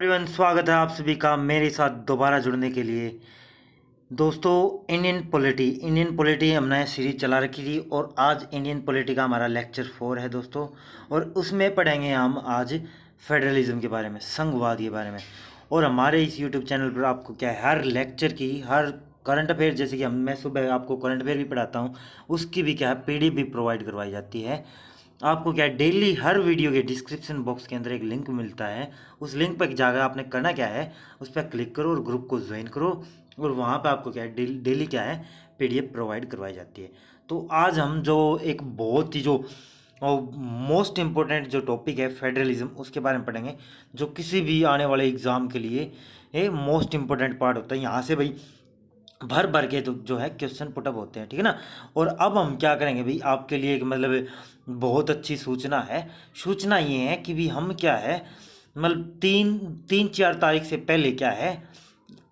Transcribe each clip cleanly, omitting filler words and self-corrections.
Everyone, स्वागत है आप सभी का मेरे साथ दोबारा जुड़ने के लिए। दोस्तों, इंडियन पॉलिटी हमने सीरीज चला रखी थी और आज इंडियन पॉलिटी का हमारा लेक्चर 4 है दोस्तों। और उसमें पढ़ेंगे हम आज फेडरलिज्म के बारे में, संघवाद के बारे में। और हमारे इस यूट्यूब चैनल पर आपको क्या है, हर लेक्चर की, हर करंट अफेयर, जैसे कि मैं सुबह आपको करंट अफेयर भी पढ़ाता हूँ, उसकी भी क्या है PDF भी प्रोवाइड करवाई जाती है। आपको क्या है, डेली हर वीडियो के डिस्क्रिप्शन बॉक्स के अंदर एक लिंक मिलता है। उस लिंक पर जाकर आपने करना क्या है, उस पर क्लिक करो और ग्रुप को ज्वाइन करो। और वहाँ पे आपको क्या है, डेली क्या है, PDF प्रोवाइड करवाई जाती है। तो आज हम जो एक बहुत ही जो मोस्ट इम्पोर्टेंट जो टॉपिक है फेडरलिज्म, उसके बारे में पढ़ेंगे, जो किसी भी आने वाले एग्ज़ाम के लिए ये मोस्ट इम्पोर्टेंट पार्ट होता है। यहाँ से भाई भर भर के तो जो है क्वेश्चन पुटअप होते हैं, ठीक है ना। और अब हम क्या करेंगे भाई, आपके लिए एक मतलब बहुत अच्छी सूचना है। सूचना ये है कि भी हम क्या है, मतलब तीन चार तारीख से पहले क्या है,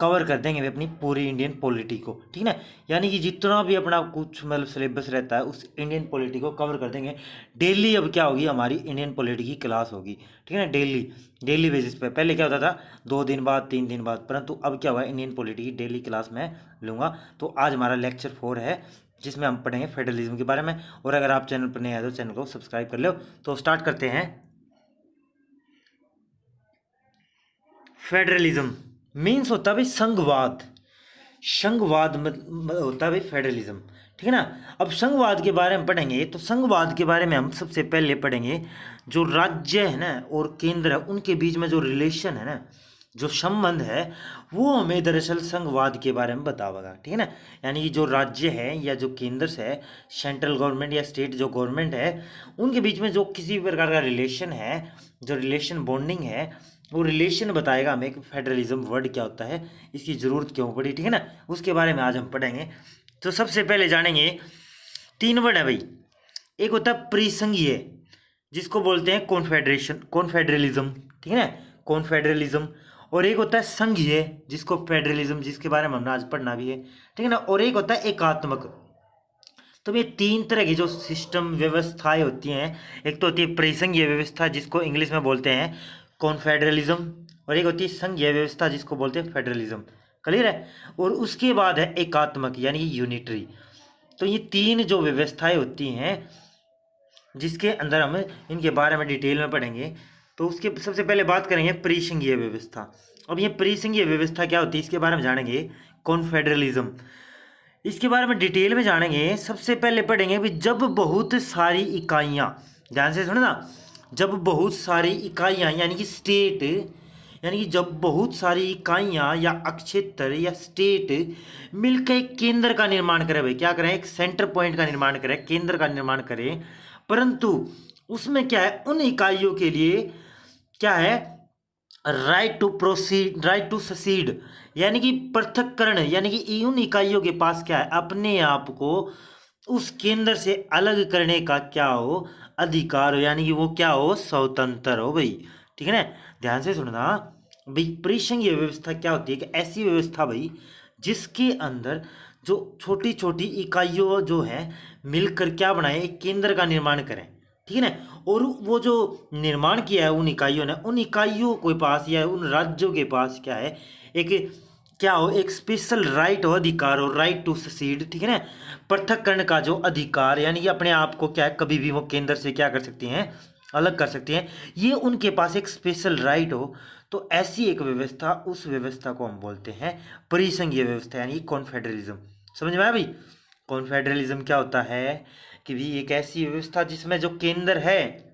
कवर कर देंगे अपनी पूरी इंडियन पॉलिटी को, ठीक है ना। यानी कि जितना भी अपना कुछ मतलब सिलेबस रहता है, उस इंडियन पॉलिटी को कवर कर देंगे। डेली अब क्या होगी, हमारी इंडियन पॉलिटी की क्लास होगी, ठीक है ना। डेली बेसिस पे। पहले क्या होता था, 2 दिन बाद, 3 दिन बाद, परंतु अब क्या हुआ, इंडियन पॉलिटी की डेली क्लास में लूँगा। तो आज हमारा लेक्चर 4 है, जिसमें हम पढ़ेंगे फेडरलिज्म के बारे में। और अगर आप चैनल पर नए आए तो चैनल को सब्सक्राइब कर लो। तो स्टार्ट करते हैं। फेडरलिज्म मीन्स होता है भाई संघवाद। संघवाद होता है भाई फेडरलिज्म, ठीक है ना। अब संघवाद के बारे में पढ़ेंगे, तो संघवाद के बारे में हम सबसे पहले पढ़ेंगे जो राज्य है ना और केंद्र है, उनके बीच में जो रिलेशन है ना, जो संबंध है, वो हमें दरअसल संघवाद के बारे में बतावेगा, ठीक है ना। यानी कि जो राज्य है या जो केंद्र है, सेंट्रल गवर्नमेंट या स्टेट जो गवर्नमेंट है, उनके बीच में जो किसी भी प्रकार का रिलेशन है, जो रिलेशन बॉन्डिंग है, वो रिलेशन बताएगा हमें कि फेडरलिज्म वर्ड क्या होता है, इसकी ज़रूरत क्यों पड़ी, ठीक है ना। उसके बारे में आज हम पढ़ेंगे। तो सबसे पहले जानेंगे, 3 वर्ड है भाई। एक होता है परिसंघीय, जिसको बोलते हैं कॉन्फेडरलिज्म, ठीक है ना, कॉन्फेडरलिज्म। और एक होता है संघीय, जिसको फेडरलिज्म, जिसके बारे में हमने आज पढ़ना भी है, ठीक है ना। और एक होता है एकात्मक। तो ये 3 तरह की जो सिस्टम व्यवस्थाएं होती हैं, एक तो होती है परिसंघीय व्यवस्था, जिसको इंग्लिश में बोलते हैं कॉन्फेडरलिज्म, और एक होती है संघीय व्यवस्था, जिसको बोलते हैं फेडरलिज्म। क्लियर है। और उसके बाद है एकात्मक, यानी कि यूनिटरी। तो ये 3 जो व्यवस्थाएं होती हैं, जिसके अंदर हम इनके बारे में डिटेल में पढ़ेंगे। तो उसके सबसे पहले बात करेंगे परिसंघीय व्यवस्था। अब ये परिसंघीय व्यवस्था क्या होती है, इसके बारे में जानेंगे। कॉन्फेडरलिज्म, इसके बारे में डिटेल में जानेंगे। सबसे पहले पढ़ेंगे भी, जब बहुत सारी इकाइयाँ, ध्यान से सुनो ना, जब बहुत सारी इकाइयाँ यानी कि स्टेट, यानी कि जब बहुत सारी इकाइयाँ या अक्षेत्र या स्टेट मिलकर एक केंद्र का निर्माण करें, भाई क्या करें, एक सेंटर पॉइंट का निर्माण करें, केंद्र का निर्माण करें, परंतु उसमें क्या है, उन इकाइयों के लिए क्या है, राइट टू ससीड, यानी कि पृथक्करण, यानी कि उन इकाइयों के पास क्या है, अपने आप को उस केंद्र से अलग करने का क्या हो, अधिकार हो, यानी कि वो क्या हो, स्वतंत्र हो भाई, ठीक है ना। ध्यान से सुनना भाई, परिसंघीय व्यवस्था क्या होती है, कि ऐसी व्यवस्था भाई जिसके अंदर जो छोटी छोटी इकाइयों जो है मिलकर क्या बनाए, एक केंद्र का निर्माण करें, ठीक है ना। और वो जो निर्माण किया है उन इकाइयों ने, उन इकाइयों के पास या उन राज्यों के पास क्या है, एक क्या हो, एक स्पेशल राइट हो, अधिकार हो, राइट टू ससीड, ठीक है ना, पृथक्करण का जो अधिकार, यानी कि अपने आप को क्या है, कभी भी वो केंद्र से क्या कर सकती हैं, अलग कर सकती हैं, ये उनके पास एक स्पेशल राइट हो। तो ऐसी एक व्यवस्था, उस व्यवस्था को हम बोलते हैं परिसंघीय व्यवस्था, यानी कॉन्फेडरलिज्म। समझ में आया भाई। कॉन्फेडरलिज्म क्या होता है, कि भी एक ऐसी व्यवस्था जिसमें जो केंद्र है,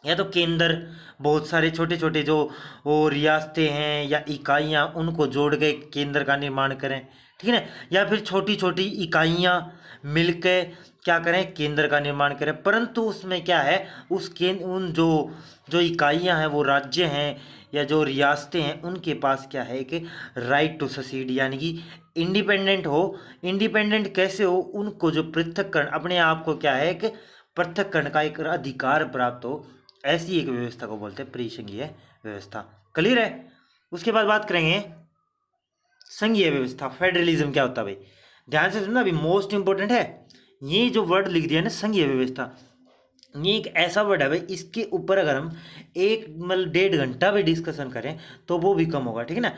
या तो केंद्र बहुत सारे छोटे छोटे जो वो रियासतें हैं या इकाइयाँ, उनको जोड़ के केंद्र का निर्माण करें, ठीक है ना। या फिर छोटी छोटी इकाइयाँ मिलकर क्या करें, केंद्र का निर्माण करें, परंतु उसमें क्या है, उस केंद्र, उन जो जो इकाइयाँ हैं, वो राज्य हैं या जो रियासतें हैं, उनके पास क्या है, एक राइट टू ससीड, यानी कि इंडिपेंडेंट हो। इंडिपेंडेंट कैसे हो, उनको जो पृथक्करण, अपने आप को क्या है, एक पृथक्करण का एक अधिकार प्राप्त हो, ऐसी एक व्यवस्था को बोलते हैं परिसंघीय व्यवस्था। क्लियर है। उसके बाद बात करेंगे संघीय व्यवस्था, फेडरलिज्म क्या होता है भाई। ध्यान से सुनना, अभी मोस्ट इंपॉर्टेंट है, ये जो वर्ड लिख दिया ना, संघीय व्यवस्था, ये एक ऐसा वर्ड है भाई, इसके ऊपर अगर हम एक मतलब 1.5 घंटा भी डिस्कशन करें तो वो भी कम होगा, ठीक है ना।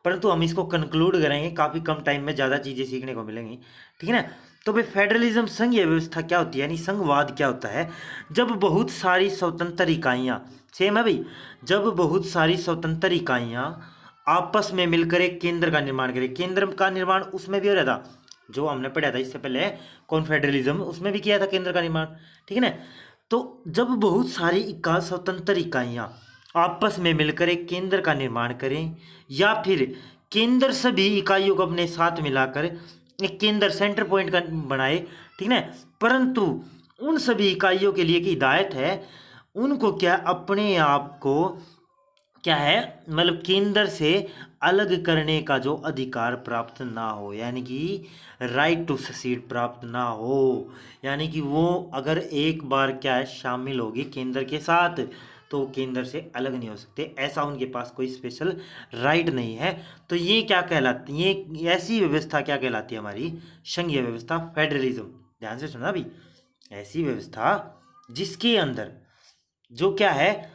परंतु हम इसको कंक्लूड करेंगे, काफ़ी कम टाइम में ज़्यादा चीज़ें सीखने को मिलेंगी, ठीक है ना। तो भाई फेडरलिज्म संघीय व्यवस्था क्या होती है, यानी संघवाद क्या होता है। जब बहुत सारी स्वतंत्र इकाइयाँ, सेम है भाई, जब बहुत सारी स्वतंत्र इकाइयाँ आपस में मिलकर एक केंद्र का निर्माण करें। केंद्र का निर्माण उसमें भी हो रहा था, जो हमने पढ़ा था इससे पहले कॉन्फेडरलिज्म, उसमें भी किया था केंद्र का निर्माण, ठीक है ना। तो जब बहुत सारी स्वतंत्र इकाइयाँ आपस में मिलकर एक केंद्र का निर्माण करें, या फिर केंद्र सभी इकाइयों को अपने साथ मिलाकर एक केंद्र सेंटर पॉइंट का बनाए, ठीक है। परंतु उन सभी इकाइयों के लिए की हिदायत है, उनको क्या अपने आप को क्या है मतलब केंद्र से अलग करने का जो अधिकार प्राप्त ना हो, यानी कि राइट टू ससीड प्राप्त ना हो। यानी कि वो अगर एक बार क्या है शामिल होगी केंद्र के साथ, तो केंद्र से अलग नहीं हो सकते, ऐसा उनके पास कोई स्पेशल राइट नहीं है। तो ये क्या कहलाती, ये ऐसी व्यवस्था क्या कहलाती है हमारी संघीय व्यवस्था, फेडरलिज्म। ध्यान से सुना भी, ऐसी व्यवस्था जिसके अंदर जो क्या है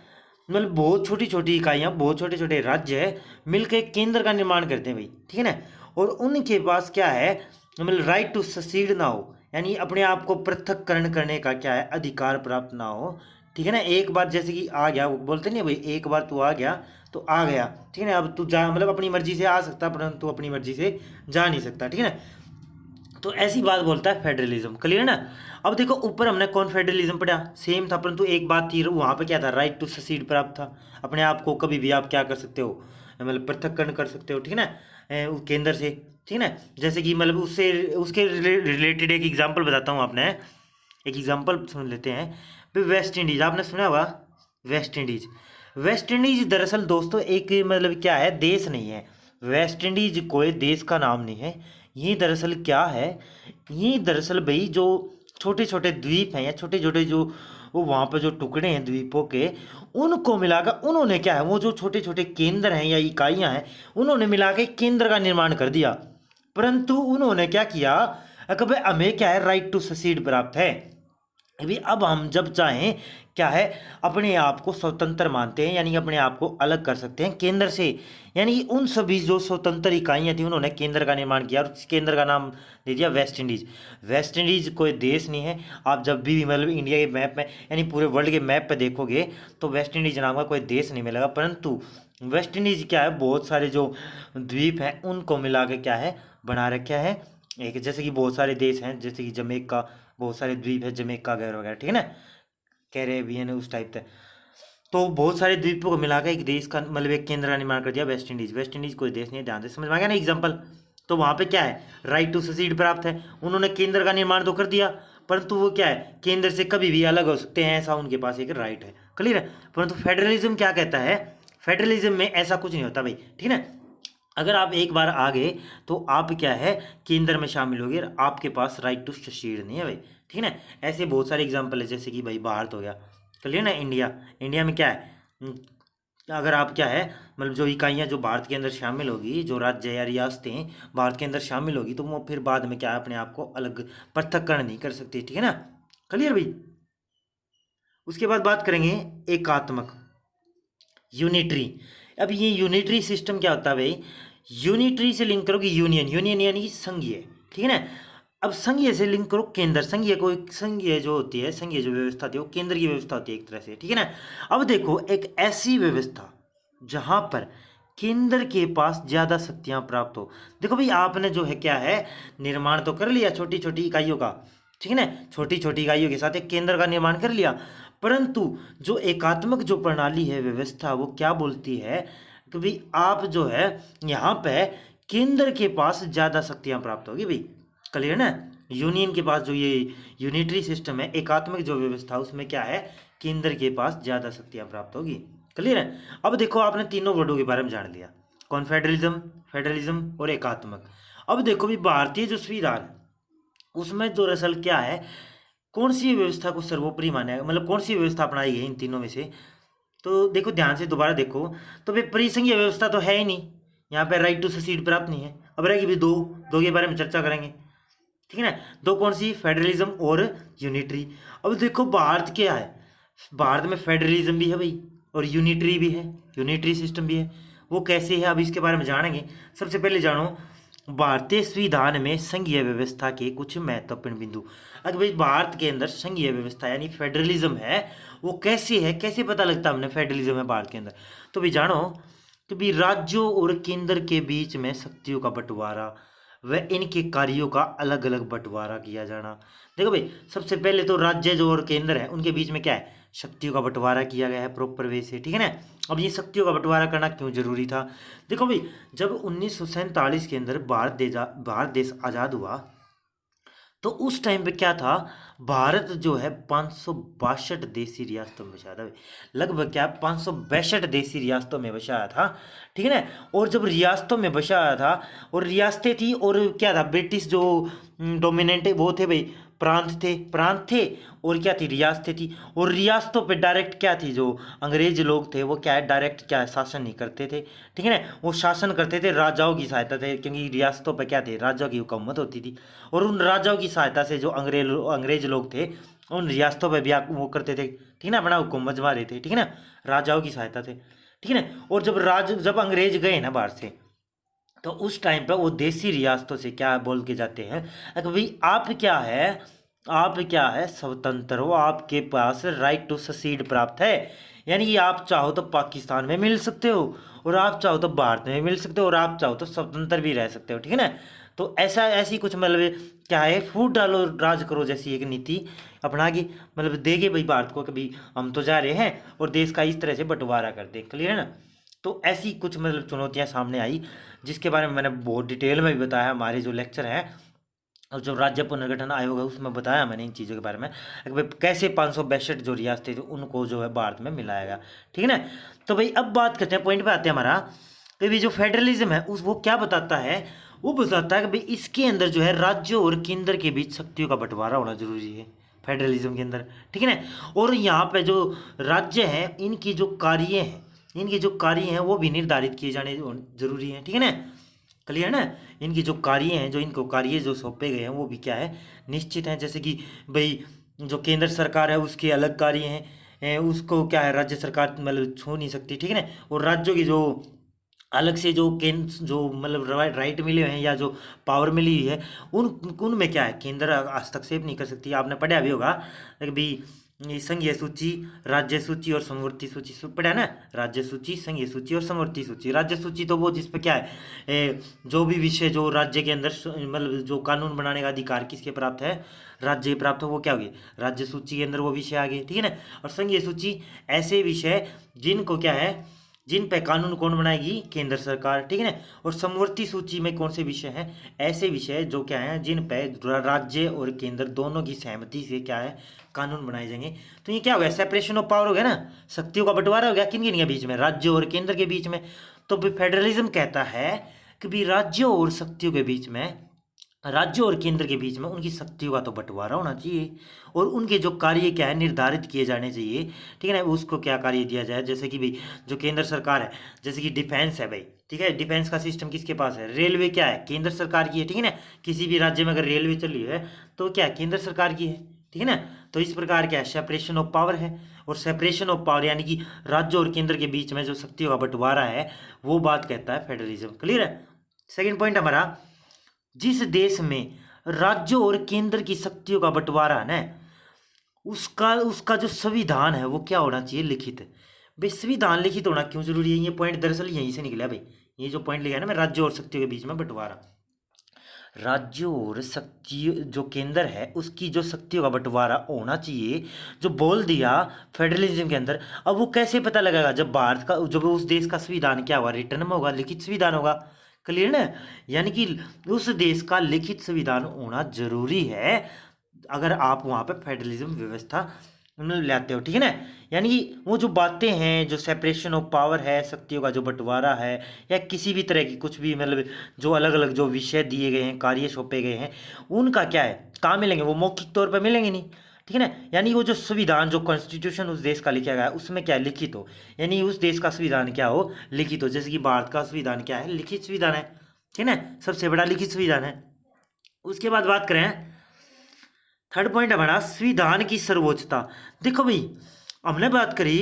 मतलब बहुत छोटी छोटी इकाइयाँ, बहुत छोटे छोटे राज्य है मिलकर एक केंद्र का निर्माण करते हैं भाई, ठीक है ना। और उनके पास क्या है मतलब राइट टू ससीड ना हो, यानी अपने आप को पृथक्करण करने का क्या है अधिकार प्राप्त ना हो, ठीक है ना। एक बार जैसे कि आ गया, वो बोलते नहीं भाई, एक बार तू आ गया तो आ गया, ठीक है ना। अब तू जा मतलब अपनी मर्जी से आ सकता परंतु अपनी मर्जी से जा नहीं सकता, ठीक है ना। तो ऐसी बात बोलता है फेडरलिज्म, क्लियर ना। अब देखो ऊपर हमने कॉन्फेडरलिज्म पढ़ा, सेम था, परंतु एक बात थी वहाँ पे क्या था, राइट टू ससीड प्राप्त था। अपने आप को कभी भी आप क्या कर सकते हो मतलब पृथक्करण कर सकते हो, ठीक है ना, केंद्र से, ठीक है ना। जैसे कि मतलब उससे उसके रिलेटेड एक एग्जाम्पल बताता हूँ आपने, एक एग्जाम्पल सुन लेते हैं। फिर वेस्ट इंडीज आपने सुना होगा, वेस्ट इंडीज। वेस्ट इंडीज दरअसल दोस्तों एक मतलब क्या है देश नहीं है, वेस्ट इंडीज कोई देश का नाम नहीं है। ये दरअसल क्या है, ये दरअसल भाई जो छोटे छोटे द्वीप हैं या छोटे छोटे जो वो वहाँ पर जो टुकड़े हैं द्वीपों के, उनको मिलाकर उन्होंने क्या है वो जो छोटे छोटे केंद्र हैं या इकाइयाँ हैं उन्होंने मिला के केंद्र का निर्माण कर दिया। परंतु उन्होंने क्या किया, भाई हमें क्या है राइट टू ससीड प्राप्त है। अभी अब हम जब चाहें क्या है अपने आप को स्वतंत्र मानते हैं, यानी अपने आप को अलग कर सकते हैं केंद्र से। यानी कि उन सभी जो स्वतंत्र इकाइयाँ थी उन्होंने केंद्र का निर्माण किया और उस केंद्र का नाम दे दिया वेस्ट इंडीज। वेस्ट इंडीज कोई देश नहीं है। आप जब भी मतलब इंडिया के मैप में यानी पूरे वर्ल्ड के मैप पे देखोगे तो वेस्ट इंडीज नाम का कोई देश नहीं मिलेगा, परंतु वेस्ट इंडीज क्या है बहुत सारे जो द्वीप हैं उनको मिला के क्या है बना रखा है एक, जैसे कि बहुत सारे देश हैं जैसे कि जमैका, बहुत सारे द्वीप है जमैका वगैरह वगैरह, ठीक है ना, कैरेबियन उस टाइप का। तो बहुत सारे द्वीपों को मिलाकर एक देश का मतलब एक केंद्र का निर्माण कर दिया वेस्ट इंडीज। वेस्ट इंडीज कोई देश नहीं है, ध्यान से समझ में आ गया ना एग्जाम्पल। तो वहाँ पे क्या है राइट टू ससीड प्राप्त है, उन्होंने केंद्र का निर्माण तो कर दिया परंतु वो क्या है केंद्र से कभी भी अलग हो सकते हैं, ऐसा उनके पास एक राइट है, क्लियर है। परंतु फेडरलिज्म क्या कहता है, फेडरलिज्म में ऐसा कुछ नहीं होता भाई, ठीक है ना। अगर आप एक बार आ गए तो आप क्या है केंद्र में शामिल हो गए, आपके पास राइट टू ससीड नहीं है भाई, ठीक है ना। ऐसे बहुत सारे एग्जाम्पल है जैसे कि भाई भारत हो गया, क्लियर ना। इंडिया, इंडिया में क्या है अगर आप क्या है मतलब जो इकाइयाँ जो भारत के अंदर शामिल होगी, जो राज्य या रियासतें भारत के अंदर शामिल होगी तो वो फिर बाद में क्या है अपने आप को अलग पृथक्करण नहीं कर सकती, ठीक है ना, क्लियर भाई। उसके बाद बात करेंगे एकात्मक, यूनिटरी। अब ये यूनिटरी सिस्टम क्या होता है भाई, यूनिटरी से लिंक करोगे यूनियन, यूनियन यानी कि संघीय, ठीक है ना। अब संघीय से लिंक करो केंद्र, संघीय को संघीय जो होती है संघीय जो व्यवस्था होती है वो केंद्र की व्यवस्था होती है एक तरह से, ठीक है ना। अब देखो एक ऐसी व्यवस्था जहां पर केंद्र के पास ज़्यादा शक्तियां प्राप्त हो। देखो भाई आपने जो है क्या है निर्माण तो कर लिया छोटी छोटी इकाइयों का, ठीक है ना, छोटी छोटी इकाइयों के साथ एक केंद्र का निर्माण कर लिया, परंतु जो एकात्मक जो प्रणाली है व्यवस्था वो क्या बोलती है कि भाई आप जो है यहाँ पे केंद्र के पास ज़्यादा शक्तियाँ प्राप्त होगी भाई, क्लियर ना। यूनियन के पास जो ये यूनिटरी सिस्टम है एकात्मक जो व्यवस्था उसमें क्या है केंद्र के पास ज़्यादा शक्तियाँ प्राप्त होगी, क्लियर है। अब देखो आपने तीनों वर्डों के बारे में जान लिया, कॉन्फेडरलिज्म, फेडरलिज्म और एकात्मक। अब देखो भी भारतीय जो संविधान उसमें तो दरअसल क्या है कौन सी व्यवस्था को सर्वोपरि माना है, मतलब कौन सी व्यवस्था अपनाई गई इन तीनों में से। तो देखो ध्यान से दोबारा देखो, तो भाई परिसंघीय व्यवस्था तो है ही नहीं, यहाँ पे राइट टू ससीड प्राप्त नहीं है। अब रहेगी भी दो, दो के बारे में चर्चा करेंगे, ठीक है ना। दो कौन सी, फेडरलिज्म और यूनिटरी। अब देखो भारत क्या है, भारत में फेडरलिज्म भी है भाई और यूनिटरी भी है, यूनिटरी सिस्टम भी है। वो कैसे है अब इसके बारे में जानेंगे। सबसे पहले जानो भारतीय संविधान में संघीय व्यवस्था के कुछ महत्वपूर्ण बिंदु। अगर भाई भारत के अंदर संघीय व्यवस्था यानी फेडरलिज्म है, वो कैसे है, कैसे पता लगता है हमने फेडरलिज्म है भारत के अंदर। तो भाई जानो कि भाई राज्यों और केंद्र के बीच में शक्तियों का बंटवारा व इनके कार्यों का अलग अलग बंटवारा किया जाना। देखो भाई सबसे पहले तो राज्य जो और केंद्र है उनके बीच में क्या है, शक्तियों का बंटवारा किया गया है प्रॉपर वे से, ठीक है ना। अब ये शक्तियों का बंटवारा करना क्यों जरूरी था। देखो भाई जब 1947 के अंदर भारत देश आज़ाद हुआ तो उस टाइम पे क्या था, भारत जो है 562 देसी रियासतों में बसाया था, लगभग क्या 562 देसी रियासतों में बसाया था, ठीक है ना। और जब रियासतों में बसाया था और रियासतें थी और क्या था, ब्रिटिश जो डोमिनेंट वो थे भाई, प्रांत थे और क्या थी, रियासतें थी। और रियासतों पे डायरेक्ट क्या थी, जो अंग्रेज लोग थे वो क्या है, डायरेक्ट क्या है, शासन नहीं करते थे, ठीक है ना। वो शासन करते थे राजाओं की सहायता से, क्योंकि रियासतों पे क्या थे, राजाओं की हुकूमत होती थी। और उन राजाओं की सहायता से जो अंग्रेज लोग थे उन रियासतों पे भी वो करते थे, ठीक है ना, अपना हुकूमत जमा रहे थे, ठीक है ना, राजाओं की सहायता से, ठीक है ना। और जब अंग्रेज गए ना बाहर से, तो उस टाइम पर वो देसी रियासतों से क्या बोल के जाते हैं कि भाई आप क्या है स्वतंत्र हो, आपके पास राइट टू ससीड प्राप्त है। यानी कि आप चाहो तो पाकिस्तान में मिल सकते हो और आप चाहो तो भारत में मिल सकते हो और आप चाहो तो स्वतंत्र भी रह सकते हो, ठीक है ना। तो ऐसी कुछ मतलब क्या है, फूट डालो राज करो जैसी एक नीति अपना के मतलब देगे भाई भारत को, कभी हम तो जा रहे हैं और देश का इस तरह से बंटवारा कर दे, क्लियर है ना। तो ऐसी कुछ मतलब चुनौतियां सामने आई जिसके बारे में मैंने बहुत डिटेल में भी बताया हमारे जो लेक्चर है और जो राज्य पुनर्गठन आयोग है उसमें बताया मैंने इन चीज़ों के बारे में कि भाई कैसे 562 जो रियासतें थी उनको जो है भारत में मिलाया गया, ठीक है ना। तो भाई अब बात करते हैं, पॉइंट पे आते हैं हमारा कि भाई जो फेडरलिज्म है उस वो क्या बताता है, वो बताता है कि भाई इसके अंदर जो है राज्यों और केंद्र के बीच शक्तियों का बंटवारा होना जरूरी है फेडरलिज्म के अंदर, ठीक है ना। और यहाँ पे जो राज्य हैं इनकी जो कार्य हैं वो भी निर्धारित किए जाने जरूरी हैं, ठीक है ना, क्लियर है ना। इनकी जो कार्य हैं, जो इनको कार्य जो सौंपे गए हैं वो भी क्या है, निश्चित हैं। जैसे कि भाई जो केंद्र सरकार है उसके अलग कार्य हैं, उसको क्या है राज्य सरकार मतलब छू नहीं सकती, ठीक है ना। और राज्यों की जो अलग से जो केंद्र जो मतलब राइट मिले हुए हैं या जो पावर मिली हुई है उन उनमें क्या है, केंद्र हस्तक्षेप नहीं कर सकती। आपने पढ़ा भी होगा कि भाई ये संघीय सूची, राज्य सूची और समवर्ती सूची पढ़ा है ना, राज्य सूची, संघीय सूची और समवर्ती सूची। राज्य सूची तो वो जिस पे क्या है जो भी विषय जो राज्य के अंदर मतलब जो कानून बनाने का अधिकार किसके प्राप्त है, राज्य प्राप्त हो, वो क्या होगी, राज्य सूची के अंदर वो विषय आ गए, ठीक है ना। और संघीय सूची ऐसे विषय जिनको क्या है, जिन पे कानून कौन बनाएगी, केंद्र सरकार, ठीक है ना। और समवर्ती सूची में कौन से विषय हैं, ऐसे विषय जो क्या हैं जिन पे राज्य और केंद्र दोनों की सहमति से क्या है कानून बनाए जाएंगे। तो ये क्या हो गया, सेपरेशन ऑफ पावर हो गया ना, शक्तियों का बंटवारा हो गया किन किन के बीच में, राज्य और केंद्र के बीच में। तो फेडरलिज्म कहता है कि भी राज्यों और शक्तियों के बीच में, राज्यों और केंद्र के बीच में उनकी शक्तियों का तो बंटवारा होना चाहिए और उनके जो कार्य क्या है निर्धारित किए जाने चाहिए, ठीक है ना। उसको क्या कार्य दिया जाए, जैसे कि भाई जो केंद्र सरकार है, जैसे कि डिफेंस है भाई, ठीक है, डिफेंस का सिस्टम किसके पास है, रेलवे क्या है, केंद्र सरकार की है, ठीक है ना। किसी भी राज्य में अगर रेलवे चल रही है तो क्या केंद्र सरकार की है, ठीक है ना। तो इस प्रकार क्या है, सेपरेशन ऑफ पावर है। और सेपरेशन ऑफ पावर यानी कि राज्य और केंद्र के बीच में जो शक्तियों का बंटवारा है वो बात कहता है फेडरलिज्म, क्लियर है। सेकेंड पॉइंट हमारा, जिस देश में राज्यों और केंद्र की शक्तियों का बंटवारा है ना, उसका उसका जो संविधान है वो क्या होना चाहिए, लिखित। भाई संविधान लिखित होना क्यों जरूरी है, ये पॉइंट दरअसल यहीं से निकला भाई। ये जो पॉइंट लिखा है ना मैं, राज्यों और शक्तियों के बीच में बंटवारा, राज्यों और शक्ति जो केंद्र है उसकी जो शक्तियों का बंटवारा होना चाहिए, जो बोल दिया फेडरलिज्म के अंदर। अब वो कैसे पता लगेगा, जब भारत का जब उस देश का संविधान क्या होगा, रिटर्न में होगा, लिखित संविधान होगा, क्लियर ना। यानी कि उस देश का लिखित संविधान होना जरूरी है अगर आप वहाँ पे फेडरलिज्म व्यवस्था लाते हो, ठीक है ना। यानी कि वो जो बातें हैं, जो सेपरेशन ऑफ पावर है, शक्तियों का जो बंटवारा है, या किसी भी तरह की कुछ भी मतलब जो अलग अलग जो विषय दिए गए हैं, कार्य सौंपे गए हैं, उनका क्या है, कहाँ मिलेंगे, वो मौखिक तौर पर मिलेंगे नहीं, ठीक है ना। यानी वो जो संविधान जो कॉन्स्टिट्यूशन उस देश का लिखा गया है उसमें क्या है, लिखित हो। यानी उस देश का संविधान क्या हो, लिखित हो। जैसे कि भारत का संविधान क्या है, लिखित संविधान है, ठीक है ना, सबसे बड़ा लिखित संविधान है। उसके बाद बात करें, थर्ड पॉइंट हमारा संविधान की सर्वोच्चता। देखो भाई, हमने बात करी,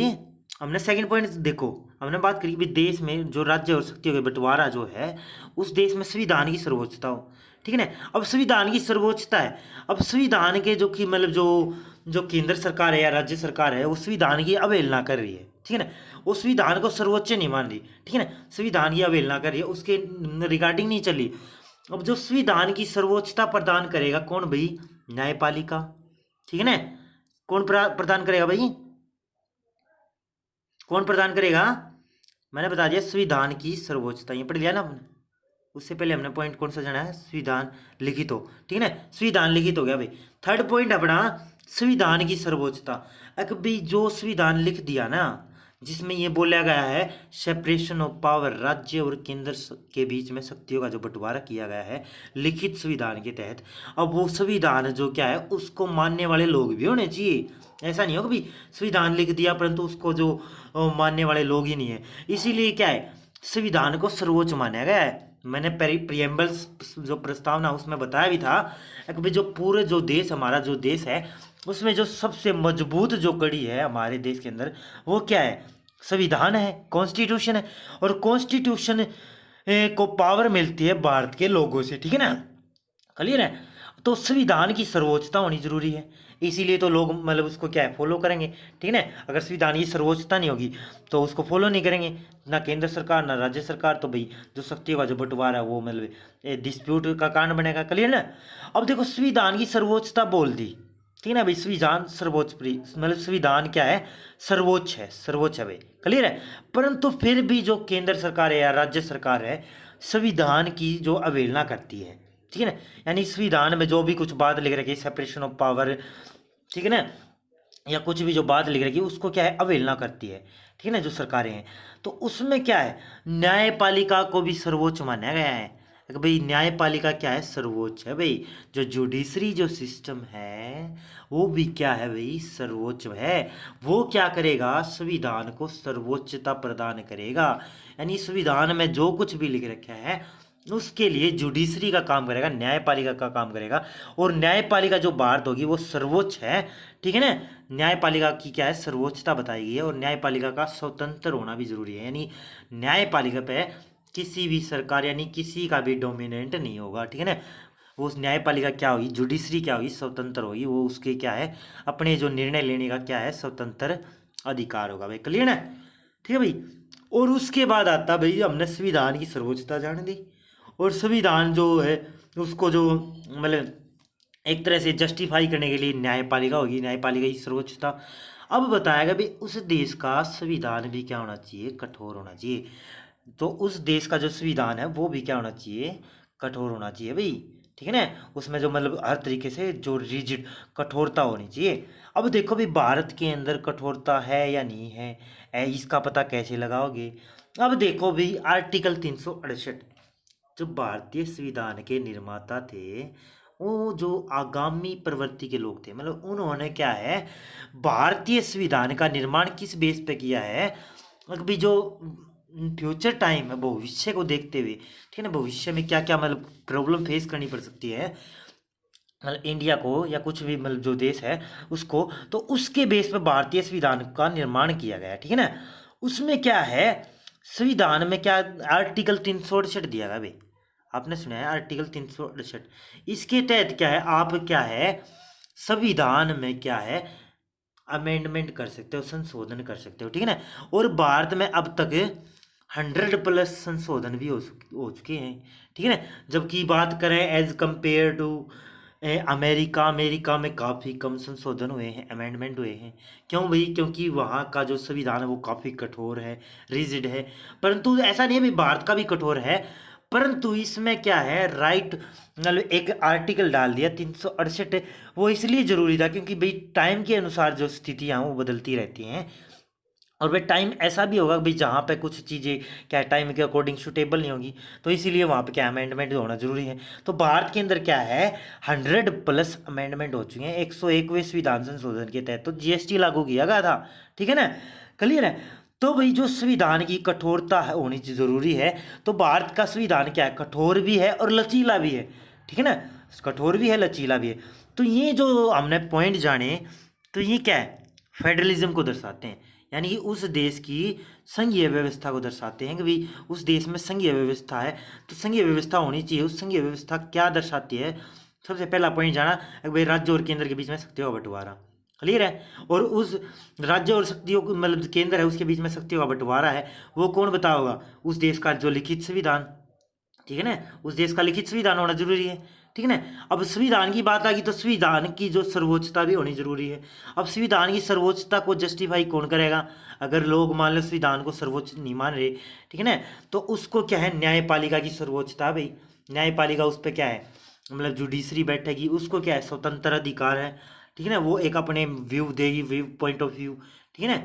हमने सेकंड पॉइंट देखो, हमने बात करी कि देश में जो राज्य और शक्तियों के बंटवारा जो है, उस देश में संविधान की सर्वोच्चता हो, ठीक है ना। अब संविधान की सर्वोच्चता है, अब संविधान के जो कि मतलब जो जो केंद्र सरकार है या राज्य सरकार है, वो संविधान की अवहेलना कर रही है, ठीक है ना, वो संविधान को सर्वोच्च नहीं मान रही, ठीक है ना, संविधान की अवहेलना कर रही है, उसके रिगार्डिंग नहीं चल रही। अब जो संविधान की सर्वोच्चता प्रदान करेगा कौन भाई? न्यायपालिका, ठीक है ना। कौन प्रदान करेगा भाई? कौन प्रदान करेगा? मैंने बता दिया संविधान की सर्वोच्चता, ये पढ़ लिया ना हमने। उससे पहले हमने पॉइंट कौन सा जाना है? संविधान लिखित हो, ठीक है ना, संविधान लिखित हो गया भाई। थर्ड पॉइंट अपना संविधान की सर्वोच्चता। अगर भाई जो संविधान लिख दिया ना, जिसमें ये बोला गया है सेपरेशन ऑफ पावर, राज्य और केंद्र के बीच में शक्तियों का जो बंटवारा किया गया है लिखित संविधान के तहत, अब वो संविधान जो क्या है उसको मानने वाले लोग भी होने चाहिए। ऐसा नहीं हो कि भाई संविधान लिख दिया परंतु उसको जो मानने वाले लोग ही नहीं है। इसीलिए क्या है, संविधान को सर्वोच्च माना गया है। मैंने प्रियम्बल्स जो प्रस्तावना उसमें बताया भी था कि भाई जो पूरे जो देश, हमारा जो देश है, उसमें जो सबसे मजबूत जो कड़ी है हमारे देश के अंदर, वो क्या है? संविधान है, कॉन्स्टिट्यूशन है। और कॉन्स्टिट्यूशन को पावर मिलती है भारत के लोगों से, ठीक है ना, क्लियर है। तो संविधान की सर्वोच्चता होनी जरूरी है, इसीलिए तो लोग मतलब उसको क्या है, फॉलो करेंगे, ठीक है ना। अगर संविधान की सर्वोच्चता नहीं होगी तो उसको फॉलो नहीं करेंगे ना केंद्र सरकार ना राज्य सरकार, तो भाई जो शक्तियों का जो बंटवारा है वो मतलब डिस्प्यूट का कारण बनेगा, क्लियर ना। अब देखो संविधान की सर्वोच्चता बोल दी, ठीक है ना भाई, संविधान सर्वोच्च मतलब संविधान क्या है? सर्वोच्च है, सर्वोच्च है भाई, क्लियर है। परंतु फिर भी जो केंद्र सरकार है या राज्य सरकार है, संविधान की जो अवहेलना करती है, ठीक है ना, यानी संविधान में जो भी कुछ बात लिख रखी है सेपरेशन ऑफ पावर, ठीक है ना, या कुछ भी जो बात लिख रखी है उसको क्या है, अवहेलना करती है, ठीक है ना, जो सरकारें हैं, तो उसमें क्या है, न्यायपालिका को भी सर्वोच्च माना गया है कि भाई न्यायपालिका क्या है, सर्वोच्च है भाई। जो जुडिशरी जो सिस्टम है वो भी क्या है भाई, सर्वोच्च है। वो क्या करेगा, संविधान को सर्वोच्चता प्रदान करेगा, यानी संविधान में जो कुछ भी लिख रखा है उसके लिए जुडिशरी का काम करेगा, न्यायपालिका का काम करेगा। और न्यायपालिका जो भारत होगी वो सर्वोच्च है, ठीक है ना। न्यायपालिका की क्या है, सर्वोच्चता बताई गई है। और न्यायपालिका का स्वतंत्र होना भी जरूरी है, यानी न्यायपालिका पे किसी भी सरकार यानी किसी का भी डोमिनेंट नहीं होगा, ठीक है ना। वो उस न्यायपालिका क्या होगी, जुडिशरी क्या होगी, स्वतंत्र होगी, वो उसके क्या है, अपने जो निर्णय लेने का क्या है, स्वतंत्र अधिकार होगा भाई, क्लियर है, ठीक है भाई। और उसके बाद आता भाई, हमने संविधान की सर्वोच्चता जान ली, और संविधान जो है उसको जो मतलब एक तरह से जस्टिफाई करने के लिए न्यायपालिका होगी, न्यायपालिका की सर्वोच्चता। अब बताएगा भाई उस देश का संविधान भी क्या होना चाहिए, कठोर होना चाहिए। तो उस देश का जो संविधान है वो भी क्या होना चाहिए, कठोर होना चाहिए भाई, ठीक है ना। उसमें जो मतलब हर तरीके से जो रिजिड कठोरता होनी चाहिए। अब देखो भाई भारत के अंदर कठोरता है या नहीं है, इसका पता कैसे लगाओगे? अब देखो भाई आर्टिकल 368, जो भारतीय संविधान के निर्माता थे वो जो आगामी प्रवृत्ति के लोग थे, मतलब उन्होंने क्या है, भारतीय संविधान का निर्माण किस बेस पे किया है, अभी जो फ्यूचर टाइम है, भविष्य को देखते हुए, ठीक है ना, भविष्य में क्या क्या मतलब प्रॉब्लम फेस करनी पड़ सकती है मतलब इंडिया को या कुछ भी मतलब जो देश है उसको, तो उसके बेस पे भारतीय संविधान का निर्माण किया गया है, ठीक है ना। उसमें क्या है, संविधान में क्या आर्टिकल 368 दिया गया भाई, आपने सुना है आर्टिकल 368। इसके तहत क्या है, आप क्या है संविधान में क्या है अमेंडमेंट कर सकते हो, संशोधन कर सकते हो, ठीक है ना। और भारत में अब तक 100+ संशोधन भी हो चुके हैं, ठीक है ना। जबकि बात करें as compare to America, America में काफ़ी कम संशोधन हुए हैं, अमेंडमेंट हुए हैं। क्यों भाई? क्योंकि वहाँ का जो संविधान है वो काफ़ी कठोर है, रिजिड है। परंतु ऐसा नहीं है भाई भारत का भी कठोर है, परंतु इसमें क्या है, राइट मतलब एक आर्टिकल डाल दिया 368। वो इसलिए ज़रूरी था क्योंकि भाई टाइम के अनुसार जो स्थितियाँ वो बदलती रहती हैं, और भाई टाइम ऐसा भी होगा भाई जहाँ पे कुछ चीज़ें क्या टाइम के अकॉर्डिंग सूटेबल नहीं होगी, तो इसीलिए वहाँ पे क्या अमेंडमेंट होना जरूरी है। तो भारत के अंदर क्या है 100+ अमेंडमेंट हो चुके हैं। 101वें संविधान संशोधन के तहत तो जीएसटी लागू किया गया था, ठीक है ना, क्लियर है। तो भाई जो संविधान की कठोरता है होनी जरूरी है, तो भारत का संविधान क्या है, कठोर भी है और लचीला भी है, ठीक है ना। कठोर भी है, लचीला भी है। तो ये जो हमने पॉइंट जाने, तो ये क्या है, फेडरलिज्म को दर्शाते हैं, यानी कि उस देश की संघीय व्यवस्था को दर्शाते हैं कि भाई उस देश में संघीय व्यवस्था है तो संघीय व्यवस्था होनी चाहिए। उस संघीय व्यवस्था क्या दर्शाती है, सबसे पहला पॉइंट जाना कि भाई राज्य और केंद्र के बीच में शक्तियों का बंटवारा, क्लियर है। और उस राज्य और शक्तियों को मतलब केंद्र है उसके बीच में शक्तियों का बंटवारा है, वो कौन बताओगा, उस देश का जो लिखित संविधान, ठीक है ना, उस देश का लिखित संविधान होना जरूरी है, ठीक है ना। अब संविधान की बात आ गई तो संविधान की जो सर्वोच्चता भी होनी जरूरी है। अब संविधान की सर्वोच्चता को जस्टिफाई कौन करेगा, अगर लोग मान लो संविधान को सर्वोच्च नहीं मान रहे, ठीक है ना, तो उसको क्या है, न्यायपालिका की सर्वोच्चता, भाई न्यायपालिका उस पर क्या है, मतलब जुडिशरी बैठेगी, उसको क्या है, स्वतंत्र अधिकार है, ठीक है ना, वो एक अपने व्यू देगी, व्यू पॉइंट ऑफ व्यू, ठीक है ना,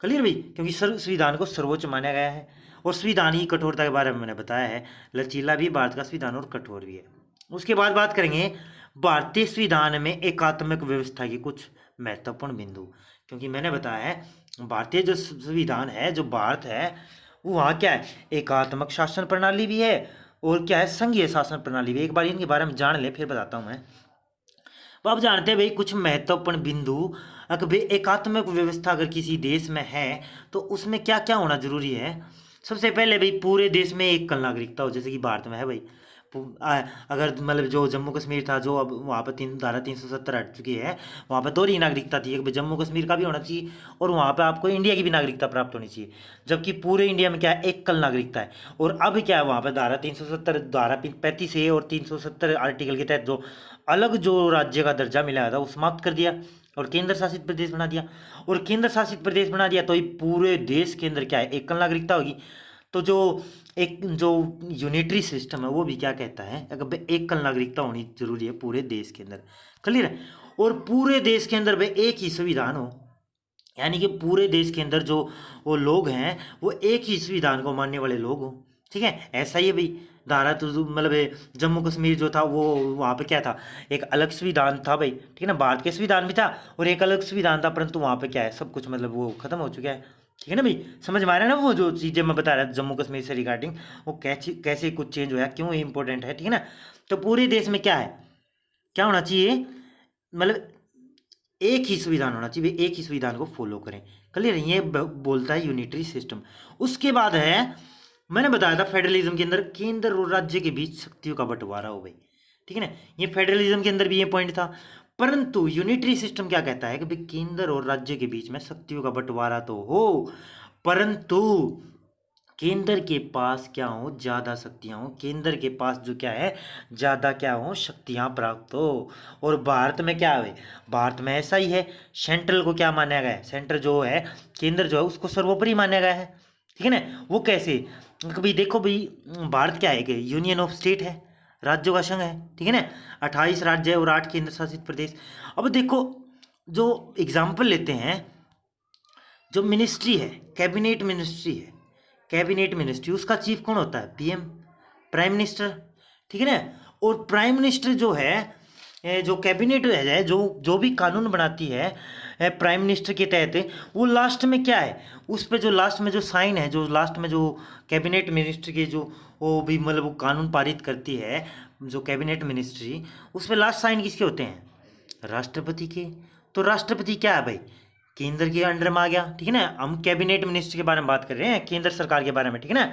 क्लियर भाई, क्योंकि संविधान को सर्वोच्च माना गया है। और संविधान की कठोरता के बारे में मैंने बताया है, लचीला भी भारत का संविधान और कठोर भी है। उसके बाद बात करेंगे भारतीय संविधान में एकात्मक व्यवस्था की कुछ महत्वपूर्ण बिंदु, क्योंकि मैंने बताया है भारतीय जो संविधान है, जो भारत है, वो वहाँ क्या है, एकात्मक शासन प्रणाली भी है और क्या है, संघीय शासन प्रणाली भी। एक बार इनके बारे में जान ले फिर बताता हूँ मैं। तो अब जानते हैं भाई कुछ महत्वपूर्ण बिंदु, अगर भाई एकात्मक व्यवस्था अगर किसी देश में है तो उसमें क्या क्या होना जरूरी है। सबसे पहले भाई पूरे देश में एक कल नागरिकता हो, जैसे कि भारत में है भाई। अगर मतलब जो जम्मू कश्मीर था, जो अब वहाँ पर धारा 370 हट चुकी है, वहाँ पर दो ही नागरिकता थी, एक भाई जम्मू कश्मीर का भी होना चाहिए और वहाँ पर आपको इंडिया की भी नागरिकता प्राप्त होनी चाहिए, जबकि पूरे इंडिया में क्या है, एक कल नागरिकता है। और अब क्या है, वहाँ पर धारा 370, धारा 35 और 370 आर्टिकल के तहत जो अलग जो राज्य का दर्जा मिला था वो समाप्त कर दिया और केंद्र शासित प्रदेश बना दिया। और केंद्र शासित प्रदेश बना दिया तो ये पूरे देश के अंदर क्या है, एकल नागरिकता होगी। तो जो एक जो यूनिटरी सिस्टम है वो भी क्या कहता है, अगर एकल नागरिकता होनी जरूरी है पूरे देश के अंदर, क्लियर है। और पूरे देश के अंदर भाई एक ही संविधान हो, यानी कि पूरे देश के अंदर जो वो लोग हैं वो एक ही संविधान को मानने वाले लोग हो, ठीक है। ऐसा ही है भाई, धारा तो मतलब जम्मू कश्मीर जो था वो वहाँ पे क्या था, एक अलग संविधान था भाई, ठीक है ना, भारत के संविधान भी था और एक अलग संविधान था, परंतु वहाँ पे क्या है, सब कुछ मतलब वो खत्म हो चुका है, ठीक है ना भाई। समझ में आ रहा है ना, वो जो चीज़ें मैं बता रहा था जम्मू कश्मीर से रिगार्डिंग, वो कैसे कैसे कुछ चेंज हुआ, क्यों इंपॉर्टेंट है, ठीक है ना। तो पूरे देश में क्या है, क्या होना चाहिए, मतलब एक ही संविधान होना चाहिए, एक ही संविधान को फॉलो करें, क्लियर। ये बोलता है यूनिटरी सिस्टम। उसके बाद है, मैंने बताया था फेडरलिज्म के अंदर केंद्र और राज्य के बीच शक्तियों का बंटवारा हो भाई, ठीक है ना। ये फेडरलिज्म के अंदर भी ये पॉइंट था, परंतु यूनिटरी सिस्टम क्या कहता है कि भाई केंद्र और राज्य के बीच में शक्तियों का बंटवारा तो हो, परंतु केंद्र के पास क्या हो, ज्यादा शक्तियां हो, केंद्र के पास जो क्या है, ज्यादा क्या हो, शक्तियां प्राप्त हो। और भारत में क्या है, भारत में ऐसा ही है, सेंट्रल को क्या माना गया है, सेंटर जो है, केंद्र जो है उसको सर्वोपरि माना गया है, ठीक है ना। वो कैसे, कभी देखो भाई, भारत क्या है कि यूनियन ऑफ स्टेट है, राज्यों का संघ है, ठीक है ना, 28 राज्य और 8 केंद्र शासित प्रदेश। अब देखो जो एग्जाम्पल लेते हैं, जो मिनिस्ट्री है, कैबिनेट मिनिस्ट्री है, कैबिनेट मिनिस्ट्री, उसका चीफ कौन होता है, पीएम, प्राइम मिनिस्टर, ठीक है ना। और प्राइम मिनिस्टर जो है, जो कैबिनेट है, जो जो भी कानून बनाती है प्राइम मिनिस्टर के तहत, वो लास्ट में क्या है, उस पे जो लास्ट में जो साइन है, जो लास्ट में जो कैबिनेट मिनिस्टर के जो वो भी मतलब वो कानून पारित करती है, जो कैबिनेट मिनिस्ट्री, उस पे लास्ट साइन किसके होते हैं, राष्ट्रपति के। तो राष्ट्रपति क्या है भाई, केंद्र के अंडर में आ गया, ठीक है ना। हम कैबिनेट मिनिस्टर के बारे में बात कर रहे हैं, केंद्र सरकार के बारे में, ठीक है ना।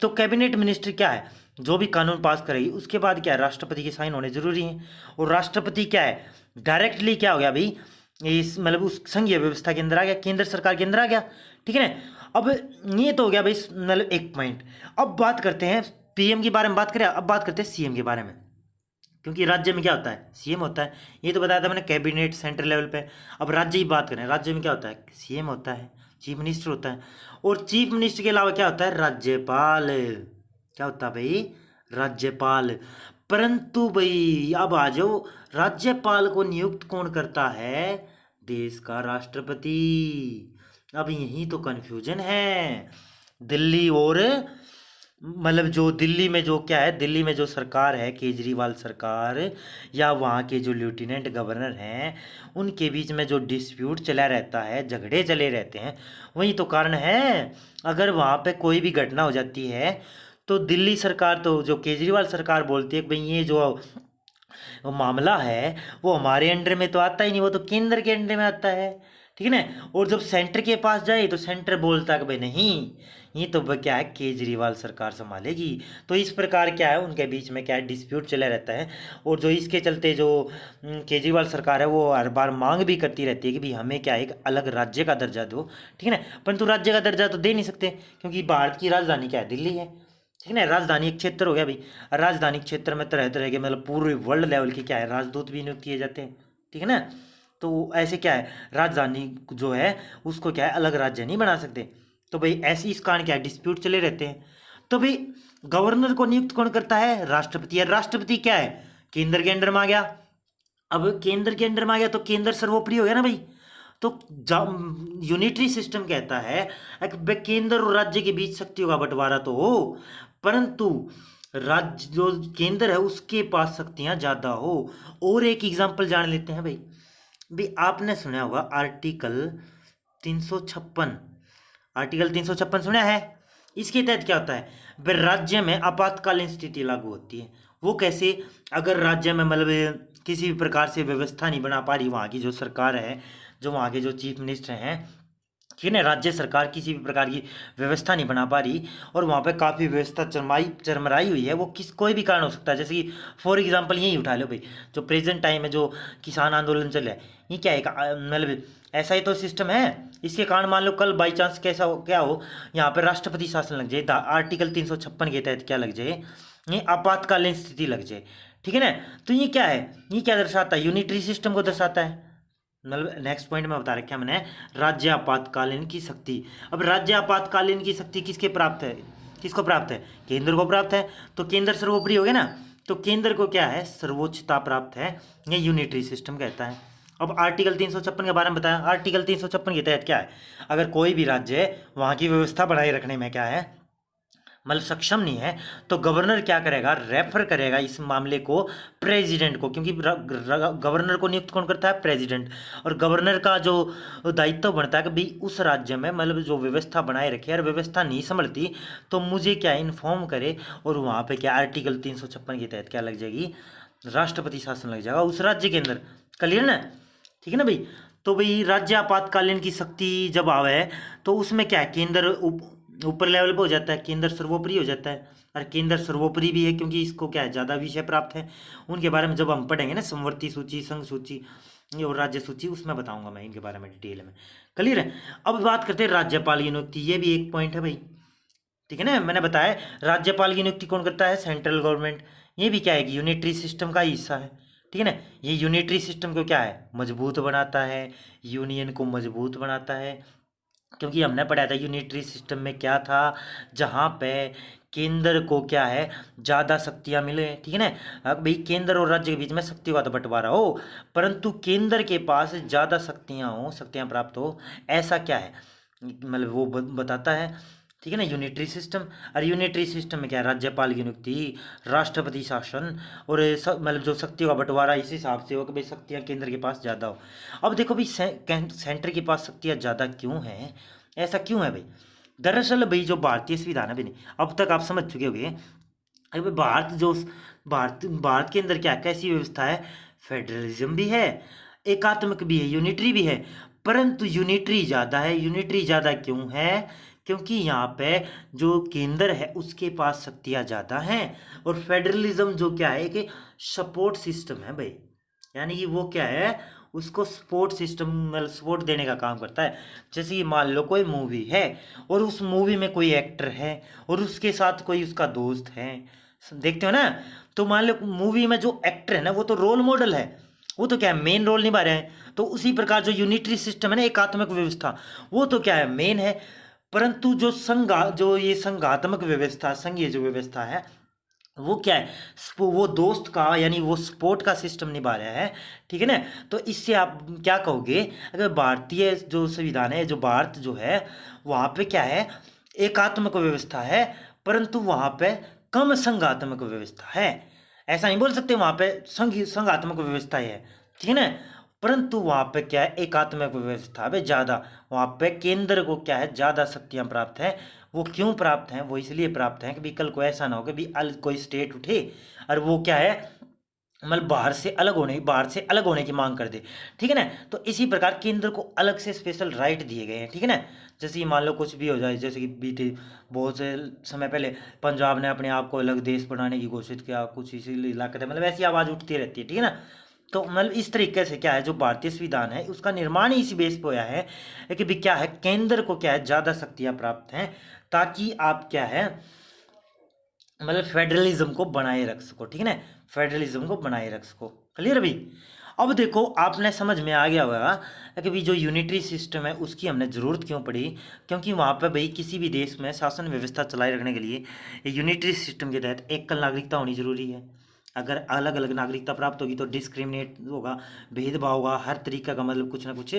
तो कैबिनेट मिनिस्टर क्या है, जो भी कानून पास करेगी उसके बाद क्या है, राष्ट्रपति के साइन होने जरूरी हैं। और राष्ट्रपति क्या है, डायरेक्टली क्या हो गया भाई, इस मतलब उस संघीय व्यवस्था के अंदर आ गया, केंद्र सरकार के अंदर आ गया, ठीक है ना। अब ये तो हो गया भाई मतलब एक पॉइंट। अब बात करते हैं पीएम के बारे में, बात करें, अब बात करते हैं सीएम के बारे में, क्योंकि राज्य में क्या होता है, सीएम होता है। ये तो बताया था मैंने, कैबिनेट सेंट्रल लेवल पे। अब राज्य की बात करें, राज्य में क्या होता है, सीएम होता है, चीफ मिनिस्टर होता है। और चीफ मिनिस्टर के अलावा क्या होता है, राज्यपाल। क्या होता है भाई, राज्यपाल। परंतु भाई अब आ जाओ, राज्यपाल को नियुक्त कौन करता है, देश का राष्ट्रपति। अब यही तो कंफ्यूजन है। दिल्ली और मतलब जो दिल्ली में जो क्या है, दिल्ली में जो सरकार है, केजरीवाल सरकार, या वहाँ के जो लेफ्टिनेंट गवर्नर हैं, उनके बीच में जो डिस्प्यूट चला रहता है, झगड़े चले रहते हैं, वही तो कारण है। अगर वहाँ पे कोई भी घटना हो जाती है तो दिल्ली सरकार, तो जो केजरीवाल सरकार बोलती है कि भाई ये जो वो मामला है वो हमारे अंडर में तो आता ही नहीं, वो तो केंद्र के अंडर में आता है, ठीक है ना। और जब सेंटर के पास जाए तो सेंटर बोलता है कि भाई नहीं, ये तो क्या है केजरीवाल सरकार संभालेगी। तो इस प्रकार क्या है उनके बीच में क्या है डिस्प्यूट चला रहता है। और जो इसके चलते जो केजरीवाल सरकार है वो हर बार मांग भी करती रहती है कि भाई हमें क्या है एक अलग राज्य का दर्जा दो, ठीक है ना। परंतु राज्य का दर्जा तो दे नहीं सकते क्योंकि भारत की राजधानी क्या है दिल्ली है, ठीक है ना। राजधानी एक क्षेत्र हो गया भाई, राजधानी क्षेत्र में तरह तरह के मतलब पूरे वर्ल्ड लेवल के क्या है राजदूत भी नियुक्त किए जाते हैं, ठीक है ना। तो ऐसे क्या है राजधानी जो है उसको क्या है अलग राज्य नहीं बना सकते। तो भाई ऐसी इस कारण क्या है डिस्प्यूट चले रहते हैं। तो भाई गवर्नर को नियुक्त कौन करता है, राष्ट्रपति। या राष्ट्रपति क्या है केंद्र के अंडर में आ गया। अब केंद्र के अंडर में आ गया तो केंद्र सर्वोपरि हो गया ना भाई। तो यूनिटरी सिस्टम कहता है कि भाई केंद्र और राज्य के बीच शक्तियों का बंटवारा तो हो, परंतु राज्य जो केंद्र है उसके पास शक्तियां ज्यादा हो। और एक एग्जांपल जान लेते हैं भाई। भाई आपने सुना होगा आर्टिकल 356। आर्टिकल 356 सुना है। इसके तहत क्या होता है भाई राज्य में आपातकालीन स्थिति लागू होती है। वो कैसे, अगर राज्य में मतलब किसी भी प्रकार से व्यवस्था नहीं बना पा रही वहाँ की जो सरकार है, जो वहाँ के जो चीफ मिनिस्टर हैं, ठीक है ना, राज्य सरकार किसी भी प्रकार की व्यवस्था नहीं बना पा रही और वहाँ पे काफ़ी व्यवस्था चरमराई हुई है, वो कोई भी कारण हो सकता है। जैसे कि फॉर एग्जांपल यही उठा लो भाई, जो प्रेजेंट टाइम में जो किसान आंदोलन चल रहा है, ये क्या है मतलब ऐसा ही तो सिस्टम है। इसके कारण मान लो कल बाई चांस कैसा हो क्या हो, यहाँ पे राष्ट्रपति शासन लग जाए, आर्टिकल 356 के तहत क्या लग जाए, ये आपातकालीन स्थिति लग जाए, ठीक है ना। तो ये क्या है, ये क्या दर्शाता है, यूनिटरी सिस्टम को दर्शाता है। मतलब नेक्स्ट पॉइंट में बता रखा मैंने राज्य आपातकालीन की शक्ति। अब राज्य आपातकालीन की शक्ति किसके प्राप्त है, किसको प्राप्त है, केंद्र को प्राप्त है। तो केंद्र सर्वोपरि हो गया ना, तो केंद्र को क्या है सर्वोच्चता प्राप्त है, ये यूनिटरी सिस्टम कहता है। अब आर्टिकल 356 के बारे में बताया। आर्टिकल 356 के तहत क्या है, अगर कोई भी राज्य वहाँ की व्यवस्था बनाए रखने में क्या है मतलब सक्षम नहीं है, तो गवर्नर क्या करेगा, रेफर करेगा इस मामले को प्रेसिडेंट को, क्योंकि गवर्नर को नियुक्त कौन करता है, प्रेसिडेंट। और गवर्नर का जो दायित्व बनता है कि भाई उस राज्य में मतलब जो व्यवस्था बनाए रखे और व्यवस्था नहीं संभलती तो मुझे क्या इन्फॉर्म करे। और वहाँ पे क्या आर्टिकल 356 के तहत क्या लग जाएगी, राष्ट्रपति शासन लग जाएगा उस राज्य के अंदर। क्लियर ना, ठीक है ना भाई। तो भाई राज्य आपातकालीन की शक्ति जब आवे तो उसमें क्या है केंद्र ऊपर लेवल पे हो जाता है, केंद्र सर्वोपरि हो जाता है। और केंद्र सर्वोपरि भी है क्योंकि इसको क्या है ज़्यादा विषय प्राप्त है। उनके बारे में जब हम पढ़ेंगे ना समवर्ती सूची, संघ सूची और राज्य सूची, उसमें बताऊंगा मैं इनके बारे में डिटेल में। क्लियर है। अब बात करते हैं राज्यपाल की नियुक्ति, ये भी एक पॉइंट है भाई, ठीक है ना। मैंने बताया राज्यपाल की नियुक्ति कौन करता है, सेंट्रल गवर्नमेंट। ये भी क्या है कि यूनिटरी सिस्टम का ही हिस्सा है, ठीक है ना। ये यूनिटरी सिस्टम को क्या है मजबूत बनाता है, यूनियन को मजबूत बनाता है। क्योंकि हमने पढ़ा था यूनिटरी सिस्टम में क्या था, जहाँ पे केंद्र को क्या है ज़्यादा शक्तियाँ मिले, ठीक है ना। अब भाई केंद्र और राज्य के बीच में शक्तियों का तो बंटवारा हो, परंतु केंद्र के पास ज़्यादा शक्तियाँ हो, शक्तियाँ प्राप्त हो, ऐसा क्या है मतलब वो बताता है, ठीक है ना यूनिटरी सिस्टम। और यूनिटरी सिस्टम में क्या है राज्यपाल की नियुक्ति, राष्ट्रपति शासन और मतलब जो शक्तियों का बंटवारा इस हिसाब से हो कि भाई शक्तियाँ केंद्र के पास ज़्यादा हो। अब देखो भाई सेंटर के पास शक्तियाँ ज़्यादा क्यों हैं, ऐसा क्यों है भाई। दरअसल भाई जो भारतीय संविधान है भाई, अब तक आप समझ चुके होंगे अरे भाई भारत के अंदर क्या कैसी व्यवस्था है, फेडरलिज्म भी है, एकात्मक भी है, यूनिटरी भी है। परंतु यूनिटरी ज़्यादा है। यूनिटरी ज़्यादा क्यों है, क्योंकि यहाँ पे जो केंद्र है उसके पास शक्तियाँ ज़्यादा हैं। और फेडरलिज्म जो क्या है कि सपोर्ट सिस्टम है भाई, यानी कि वो क्या है उसको सपोर्ट सिस्टम मतलब सपोर्ट देने का काम करता है। जैसे कि मान लो कोई मूवी है और उस मूवी में कोई एक्टर है और उसके साथ कोई उसका दोस्त है, देखते हो ना। तो मान लो मूवी में जो एक्टर है ना वो तो रोल मॉडल है, वो तो क्या है मेन रोल निभा रहे हैं। तो उसी प्रकार जो यूनिटरी सिस्टम है ना एकात्मक व्यवस्था, वो तो क्या है मेन है। परंतु जो ये संघात्मक व्यवस्था, संघीय जो व्यवस्था है वो क्या है वो दोस्त का यानी वो सपोर्ट का सिस्टम निभा रहा है, ठीक है ना। तो इससे आप क्या कहोगे, अगर भारतीय जो संविधान है, जो भारत जो है वहाँ पे क्या है एकात्मक व्यवस्था है, परंतु वहाँ पे कम संघात्मक व्यवस्था है। ऐसा नहीं बोल सकते वहाँ पे संघात्मक व्यवस्था है, ठीक है ना। परंतु वहाँ पे क्या है एकात्मक व्यवस्था पे ज़्यादा, वहाँ पे केंद्र को क्या है ज़्यादा शक्तियाँ प्राप्त है। वो क्यों प्राप्त हैं, वो इसलिए प्राप्त हैं कि भी कल को ऐसा ना हो कि भी कोई स्टेट उठे और वो क्या है मतलब बाहर से अलग होने की मांग कर दे, ठीक है ना। तो इसी प्रकार केंद्र को अलग से स्पेशल राइट दिए गए हैं, ठीक है ना। जैसे कि मान लो कुछ भी हो जाए, जैसे कि बीते बहुत से समय पहले पंजाब ने अपने आप को अलग देश बनाने की कोशिश किया, कुछ इसी इलाके थे, मतलब ऐसी आवाज़ उठती रहती है, ठीक है ना। तो मतलब इस तरीके से क्या है, जो भारतीय संविधान है उसका निर्माण ही इसी बेस पे हुआ है कि भी क्या है, केंद्र को क्या है ज़्यादा शक्तियाँ प्राप्त हैं, ताकि आप क्या है मतलब फेडरलिज्म को बनाए रख सको, ठीक है ना। फेडरलिज्म को बनाए रख सको। क्लियर अभी। अब देखो आपने समझ में आ गया होगा कि भाई जो यूनिटरी सिस्टम है उसकी हमने ज़रूरत क्यों पड़ी। क्योंकि वहाँ पे भाई किसी भी देश में शासन व्यवस्था चलाए रखने के लिए यूनिटरी सिस्टम के तहत एकल नागरिकता होनी जरूरी है। अगर अलग अलग नागरिकता प्राप्त होगी तो डिस्क्रिमिनेट होगा, भेदभाव होगा, हर तरीका का मतलब कुछ ना कुछ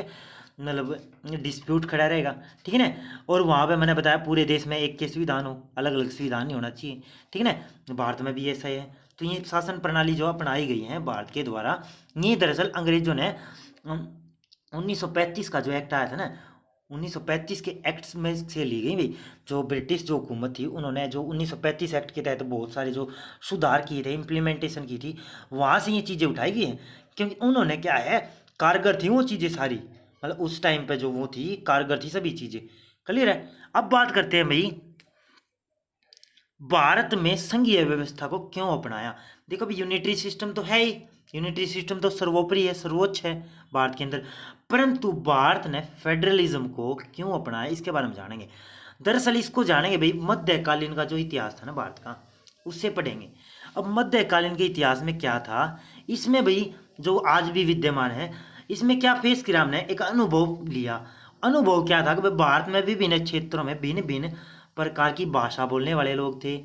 मतलब डिस्प्यूट खड़ा रहेगा, ठीक है ना। और वहाँ पे मैंने बताया पूरे देश में एक के संविधान हो, अलग अलग संविधान नहीं होना चाहिए, ठीक है ना। भारत में भी ऐसा ही है। तो ये शासन प्रणाली जो अपनाई गई है भारत के द्वारा, ये दरअसल अंग्रेजों ने 1935 का जो एक्ट आया था ना, 1935 के एक्ट्स में से ली गई भाई। जो ब्रिटिश जो हुकूमत थी उन्होंने जो 1935 एक्ट के तहत बहुत सारे जो सुधार किए थे, इम्प्लीमेंटेशन की थी, वहाँ से ये चीज़ें उठाई गई हैं। क्योंकि उन्होंने क्या है, कारगर थी वो चीज़ें सारी, मतलब उस टाइम पे जो वो थी कारगर थी सभी चीज़ें। क्लियर है। अब बात करते हैं भाई भारत में संघीय व्यवस्था को क्यों अपनाया। देखो भाई यूनिटरी सिस्टम तो है ही, यूनिटरी सिस्टम तो सर्वोपरि है, सर्वोच्च है भारत के अंदर। परंतु भारत ने फेडरलिज्म को क्यों अपनाया इसके बारे में जानेंगे। दरअसल इसको जानेंगे भाई मध्यकालीन का जो इतिहास था ना भारत का, उससे पढ़ेंगे। अब मध्यकालीन के इतिहास में क्या था, इसमें भाई जो आज भी विद्यमान है, इसमें क्या फेस किया हमने, एक अनुभव लिया। अनुभव क्या था कि भाई भारत में विभिन्न क्षेत्रों में भिन्न भिन्न प्रकार की भाषा बोलने वाले लोग थे,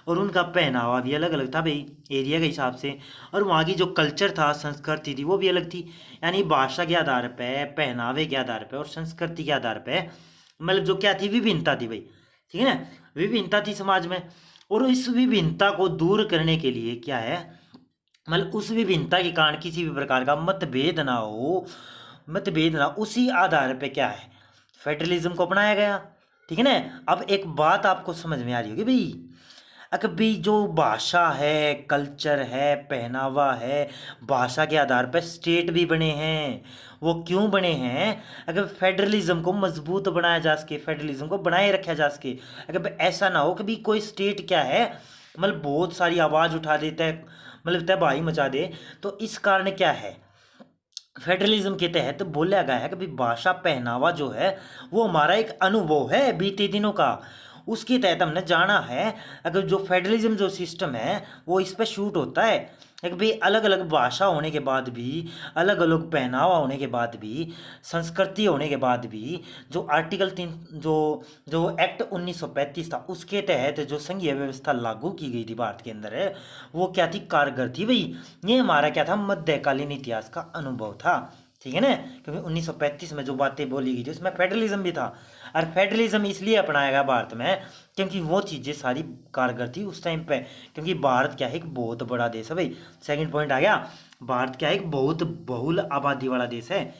और उनका पहनावा भी अलग अलग था भाई एरिया के हिसाब से। और वहाँ की जो कल्चर था, संस्कृति थी, वो भी अलग थी। यानी भाषा के आधार पे, पहनावे के आधार पे और संस्कृति के आधार पे मतलब जो क्या थी, विभिन्नता थी भाई, ठीक है ना। विभिन्नता थी समाज में। और इस विभिन्नता को दूर करने के लिए क्या है, मतलब उस विभिन्नता के कारण किसी भी प्रकार का मतभेद ना हो, मतभेद ना, उसी आधार पे क्या है फेडरलिज्म को अपनाया गया, ठीक है ना। अब एक बात आपको समझ में आ रही होगी भाई, अगर भाई जो भाषा है, कल्चर है, पहनावा है, भाषा के आधार पर स्टेट भी बने हैं। वो क्यों बने हैं, अगर फेडरलिज्म को मजबूत बनाया जा सके, फेडरलिज्म को बनाए रखा जा सके। अगर ऐसा ना हो कि भाई कोई स्टेट क्या है मतलब बहुत सारी आवाज़ उठा देता है, मतलब तबाही मचा दे। तो इस कारण क्या है, फेडरलिज्म के तहत बोला गया है कि भाई भाषा पहनावा जो है वो हमारा एक अनुभव है बीते दिनों का, उसके तहत हमने जाना है। अगर जो फेडरलिज्म जो सिस्टम है वो इस पर शूट होता है एक भाई, अलग अलग भाषा होने के बाद भी, अलग अलग पहनावा होने के बाद भी, संस्कृति होने के बाद भी, जो आर्टिकल 3 जो जो एक्ट 1935 था उसके तहत जो संघीय व्यवस्था लागू की गई थी भारत के अंदर है, वो क्या थी, कारगर थी भाई। ये हमारा क्या था, मध्यकालीन इतिहास का अनुभव था, ठीक है ना। क्योंकि 1935 में जो बातें बोली गई थी उसमें फेडरलिज्म भी था। और फेडरलिज्म इसलिए अपनाया गया भारत में क्योंकि वो चीज़ें सारी कारगर थी उस टाइम पे। क्योंकि भारत क्या है, एक बहुत बड़ा देश है भाई। सेकंड पॉइंट आ गया, भारत क्या है, एक बहुत बहुल आबादी वाला देश है।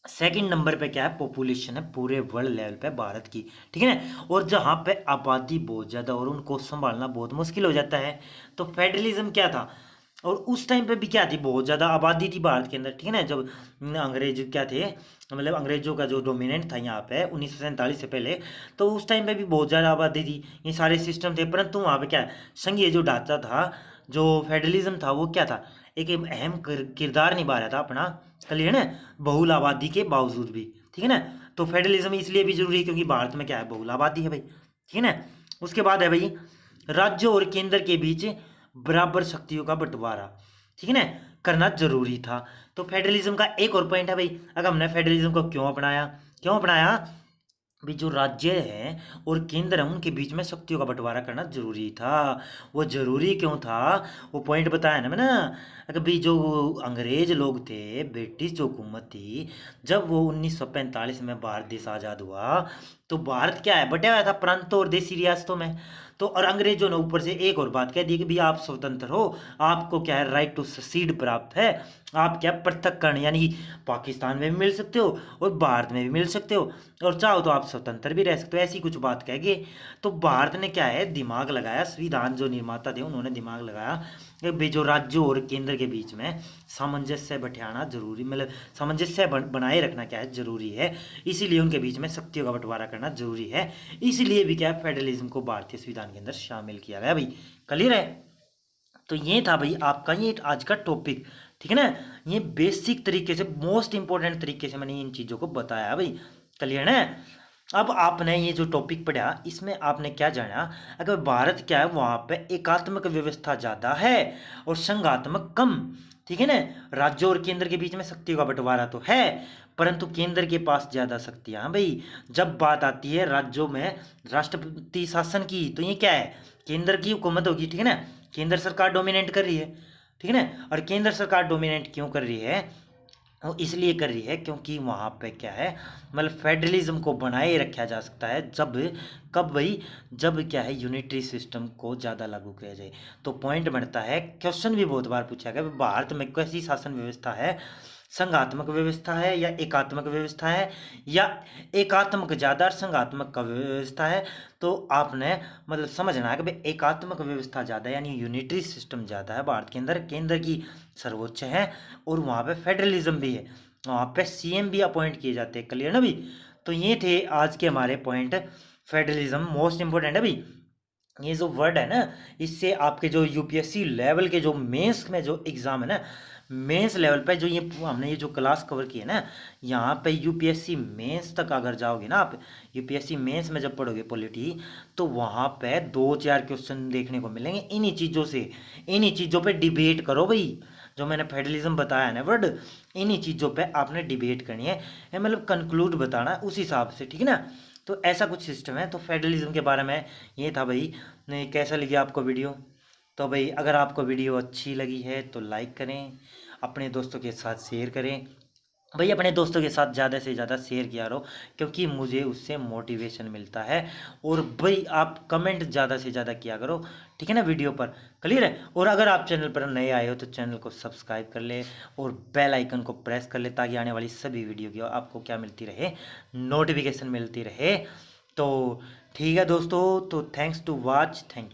सेकंड नंबर पे क्या है, पॉपुलेशन है पूरे वर्ल्ड लेवल पे भारत की, ठीक है ना। और जहाँ पे आबादी बहुत ज़्यादा और उनको संभालना बहुत मुश्किल हो जाता है, तो फेडरलिज्म क्या था। और उस टाइम पे भी क्या थी, बहुत ज़्यादा आबादी थी भारत के अंदर, ठीक है ना। जब अंग्रेज क्या थे, मतलब अंग्रेजों का जो डोमिनेंट था यहाँ पे 1947 से पहले, तो उस टाइम पे भी बहुत ज़्यादा आबादी थी, ये सारे सिस्टम थे। परंतु वहाँ पे क्या है, संघीय जो ढांचा था, जो फेडरलिज्म था, वो क्या था, एक अहम किरदार निभा रहा था अपना, क्लियर है ना, बहुल आबादी के बावजूद भी, ठीक है ना। तो फेडरलिज्म इसलिए भी जरूरी है क्योंकि भारत में क्या है, बहुल आबादी है भाई, ठीक है ना। उसके बाद है भाई राज्य और केंद्र के बीच बराबर शक्तियों का बंटवारा, ठीक है ना, करना जरूरी था। तो फेडरलिज्म का एक और पॉइंट है भाई, अगर हमने फेडरलिज्म को क्यों अपनाया, क्यों अपनाया भी, जो राज्य हैं और केंद्र है उनके बीच में शक्तियों का बंटवारा करना जरूरी था। वो जरूरी क्यों था, वो पॉइंट बताया ना मैंने। अगर भी जो अंग्रेज लोग थे, ब्रिटिश जो हुकूमत थी, जब वो 1945 में भारत देश आज़ाद हुआ, तो भारत क्या है, बटा हुआ था प्रांतों और देशी रियासतों में। तो और अंग्रेजों ने ऊपर से एक और बात कह दी कि भी आप स्वतंत्र हो, आपको क्या है राइट टू ससीड प्राप्त है, आप क्या पृथक्करण यानी पाकिस्तान में भी मिल सकते हो और भारत में भी मिल सकते हो, और चाहो तो आप स्वतंत्र भी रह सकते हो, ऐसी कुछ बात कह गए। तो भारत ने क्या है दिमाग लगाया, संविधान जो निर्माता थे उन्होंने दिमाग लगाया कि भाई जो राज्यों और केंद्र के बीच में सामंजस्य बैठाना जरूरी, मतलब सामंजस्य बनाए रखना क्या है जरूरी है, इसीलिए उनके बीच में शक्तियों का बंटवारा करना जरूरी है, इसीलिए भी क्या है फेडरलिज्म को भारतीय संविधान के अंदर शामिल किया गया भाई। क्लियर है। तो ये था भाई आपका ये आज का टॉपिक, ठीक है ना। ये बेसिक तरीके से मोस्ट इंपॉर्टेंट तरीके से मैंने इन चीज़ों को बताया भाई। क्लियर है। अब आपने ये जो टॉपिक पढ़ा इसमें आपने क्या जाना, अगर भारत क्या है वहाँ पे एकात्मक व्यवस्था ज़्यादा है और संघात्मक कम, ठीक है ना। राज्यों और केंद्र के बीच में शक्तियों का बंटवारा तो है, परंतु केंद्र के पास ज़्यादा शक्तियाँ हाँ भाई। जब बात आती है राज्यों में राष्ट्रपति शासन की, तो ये क्या है केंद्र की हुकूमत होगी, ठीक है ना। केंद्र सरकार डोमिनेट कर रही है, ठीक है ना। और केंद्र सरकार डोमिनेट क्यों कर रही है, वो इसलिए कर रही है क्योंकि वहाँ पे क्या है मतलब फेडरलिज्म को बनाए रखा जा सकता है जब, कब भाई, जब क्या है यूनिटरी सिस्टम को ज़्यादा लागू किया जाए। तो पॉइंट बनता है, क्वेश्चन भी बहुत बार पूछा गया भारत में कैसी शासन व्यवस्था है, संघात्मक व्यवस्था है या एकात्मक व्यवस्था है, या एकात्मक ज़्यादा और संघात्मक का व्यवस्था है। तो आपने मतलब समझना है कि भाई एकात्मक व्यवस्था ज़्यादा यानी यूनिटरी सिस्टम ज़्यादा है भारत के अंदर, केंद्र की सर्वोच्च है और वहाँ पे फेडरलिज्म भी है, वहाँ पे सीएम भी अपॉइंट किए जाते हैं। क्लियर ना भाई। तो ये थे आज के हमारे पॉइंट, फेडरलिज्म मोस्ट इंपॉर्टेंट है भाई। ये जो वर्ड है ना, इससे आपके जो यूपीएससी लेवल के जो मेंस में जो एग्ज़ाम है ना, मेंस लेवल पे जो ये हमने ये जो क्लास कवर की है ना, यहाँ पे यूपीएससी मेंस तक अगर जाओगे ना आप, यूपीएससी मेंस में जब पढ़ोगे पॉलिटी, तो वहाँ पे 2-4 क्वेश्चन देखने को मिलेंगे इन्हीं चीज़ों से। इन्हीं चीज़ों पे डिबेट करो भाई, जो मैंने फेडरलिज्म बताया ना वर्ड, इन्हीं चीज़ों पे आपने डिबेट करनी है, मतलब कंक्लूड बताना है उस हिसाब से, ठीक है ना। तो ऐसा कुछ सिस्टम है। तो फेडरलिज्म के बारे में ये था भाई। नहीं कैसा लगी आपको वीडियो, तो भाई अगर आपको वीडियो अच्छी लगी है तो लाइक करें, अपने दोस्तों के साथ शेयर करें भाई, अपने दोस्तों के साथ ज़्यादा से ज़्यादा शेयर किया करो क्योंकि मुझे उससे मोटिवेशन मिलता है। और भाई आप कमेंट ज़्यादा से ज़्यादा किया करो, ठीक है ना वीडियो पर। क्लियर है। और अगर आप चैनल पर नए आए हो तो चैनल को सब्सक्राइब कर ले और बेल आइकन को प्रेस कर ले ताकि आने वाली सभी वीडियो की आपको क्या मिलती रहे, नोटिफिकेशन मिलती रहे। तो ठीक है दोस्तों, तो thanks to watch, thank you.